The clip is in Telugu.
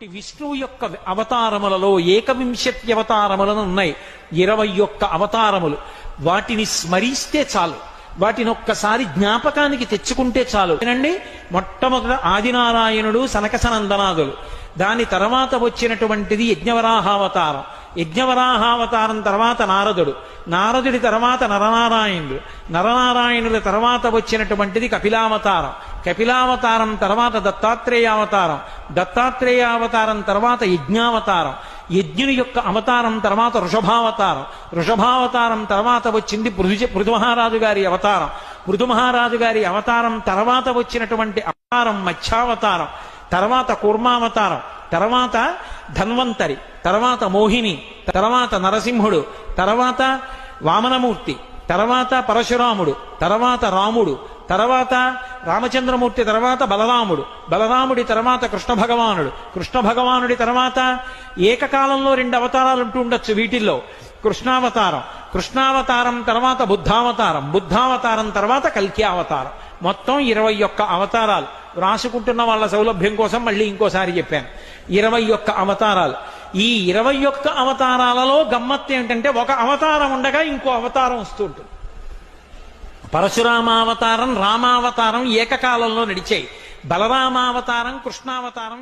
విష్ణువు యొక్క అవతారములలో ఏకవింశతి అవతారములను ఉన్నాయి. 21 అవతారములు. వాటిని స్మరిస్తే చాలు, వాటిని ఒక్కసారి జ్ఞాపకానికి తెచ్చుకుంటే చాలు. ఏనండి, మొట్టమొదట ఆదినారాయణుడు సనకసనందనాదులు, దాని తర్వాత వచ్చినటువంటిది యజ్ఞవరాహావతారం, యజ్ఞవరాహావతారం తర్వాత నారదుడు, నారదుడి తర్వాత నరనారాయణుడు, నరనారాయణుల తర్వాత వచ్చినటువంటిది కపిలావతారం, కపిలావతారం తర్వాత దత్తాత్రేయావతారం, దత్తాత్రేయావతారం తర్వాత యజ్ఞావతారం, యజ్ఞుని యొక్క అవతారం తర్వాత వృషభావతారం, వృషభావతారం తర్వాత వచ్చింది పృథుమహారాజు గారి అవతారం, పృథుమహారాజు గారి అవతారం తర్వాత వచ్చినటువంటి అవతారం మత్స్యావతారం, తర్వాత కూర్మావతారం, తర్వాత ధన్వంతరి, తర్వాత మోహిని, తర్వాత నరసింహుడు, తర్వాత వామనమూర్తి, తర్వాత పరశురాముడు, తర్వాత రాముడు, తర్వాత రామచంద్రమూర్తి, తర్వాత బలరాముడు, బలరాముడి తర్వాత కృష్ణ భగవానుడు, కృష్ణ భగవానుడి తర్వాత ఏకకాలంలో 2 అవతారాలు ఉంటూ ఉండొచ్చు వీటిల్లో. కృష్ణావతారం, కృష్ణావతారం తర్వాత బుద్ధావతారం, బుద్ధావతారం తర్వాత కల్కి అవతారం. మొత్తం 21 అవతారాలు. రాసుకుంటున్న వాళ్ళ సౌలభ్యం కోసం మళ్ళీ ఇంకోసారి చెప్పాను, 21 అవతారాలు. ఈ 21 అవతారాలలో గమ్మత్తు ఏమిటంటే, ఒక అవతారం ఉండగా ఇంకో అవతారం వస్తూ ఉంటుంది. పరశురామావతారం, రామావతారం ఏకకాలంలో నడిచాయి. బలరామావతారం, కృష్ణావతారం